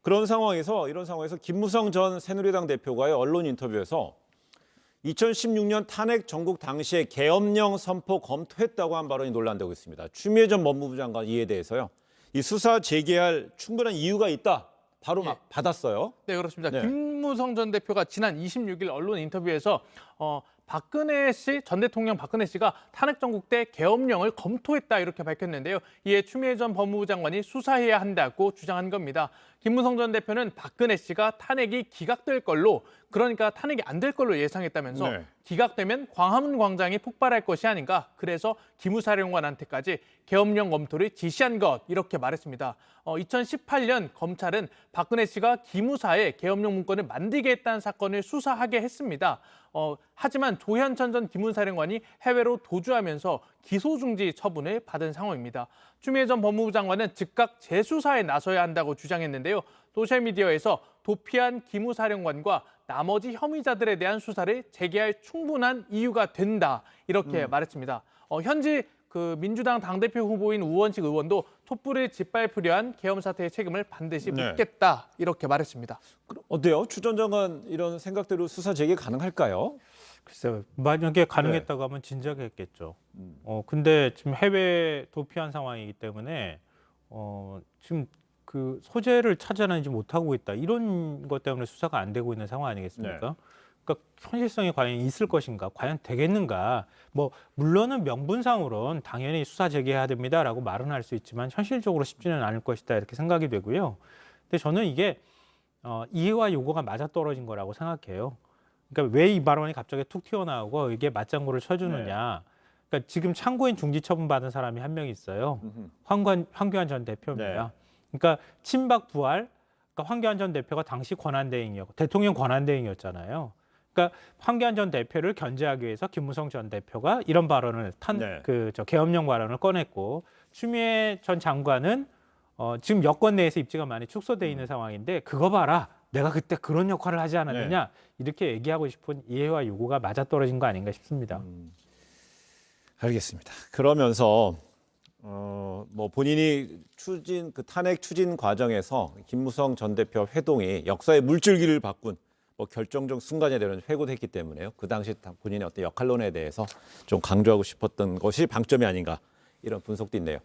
이런 상황에서 김무성 전 새누리당 대표가의 언론 인터뷰에서 2016년 탄핵 정국 당시에 계엄령 선포 검토했다고 한 발언이 논란되고 있습니다. 추미애 전 법무부 장관 이에 대해서요. 이 수사 재개할 충분한 이유가 있다. 바로 막 받았어요. 네, 그렇습니다. 네. 김무성 전 대표가 지난 26일 언론 인터뷰에서 전 대통령 박근혜 씨가 탄핵 정국 때 계엄령을 검토했다 이렇게 밝혔는데요. 이에 추미애 전 법무부 장관이 수사해야 한다고 주장한 겁니다. 김무성 전 대표는 박근혜 씨가 탄핵이 기각될 걸로, 그러니까 탄핵이 안 될 걸로 예상했다면서 네. 기각되면 광화문 광장이 폭발할 것이 아닌가, 그래서 기무사령관한테까지 계엄령 검토를 지시한 것, 이렇게 말했습니다. 2018년 검찰은 박근혜 씨가 기무사에 계엄령 문건을 만들게 했다는 사건을 수사하게 했습니다. 하지만 조현천 전 기무사령관이 해외로 도주하면서 기소중지 처분을 받은 상황입니다. 추미애 전 법무부 장관은 즉각 재수사에 나서야 한다고 주장했는데요. 소셜미디어에서 도피한 기무사령관과 나머지 혐의자들에 대한 수사를 재개할 충분한 이유가 된다, 이렇게 말했습니다. 현지 민주당 당대표 후보인 우원식 의원도 촛불을 짓밟으려 한 계엄 사태의 책임을 반드시 묻겠다, 이렇게 말했습니다. 어때요? 추 전 장관 이런 생각대로 수사 재개 가능할까요? 글쎄요. 만약에 가능했다고 하면 진작에 했겠죠. 근데 지금 해외 도피한 상황이기 때문에 지금 그 소재를 찾아내지 못하고 있다. 이런 것 때문에 수사가 안 되고 있는 상황 아니겠습니까? 그러니까 현실성이 과연 있을 것인가, 과연 되겠는가. 물론은 명분상으로는 당연히 수사 재개해야 됩니다라고 말은 할 수 있지만 현실적으로 쉽지는 않을 것이다, 이렇게 생각이 되고요. 근데 저는 이게 이해와 요구가 맞아떨어진 거라고 생각해요. 그러니까 왜 이 발언이 갑자기 툭 튀어나오고 이게 맞장구를 쳐주느냐. 그러니까 지금 참고인 중지 처분 받은 사람이 한 명 있어요. 황교안 전 대표입니다. 그러니까 친박 부활, 그러니까 황교안 전 대표가 당시 권한대행이었고 대통령 권한대행이었잖아요. 그러니까 황교안 전 대표를 견제하기 위해서 김무성 전 대표가 이런 발언을 계엄령 발언을 꺼냈고, 추미애 전 장관은 지금 여권 내에서 입지가 많이 축소돼 있는 상황인데, 그거 봐라, 내가 그때 그런 역할을 하지 않았느냐, 이렇게 얘기하고 싶은 이해와 요구가 맞아떨어진 거 아닌가 싶습니다. 알겠습니다. 그러면서 본인이 탄핵 추진 과정에서 김무성 전 대표 회동이 역사의 물줄기를 바꾼 결정적 순간이 되는 회고됐기 때문에요. 그 당시 본인의 어떤 역할론에 대해서 좀 강조하고 싶었던 것이 방점이 아닌가, 이런 분석도 있네요.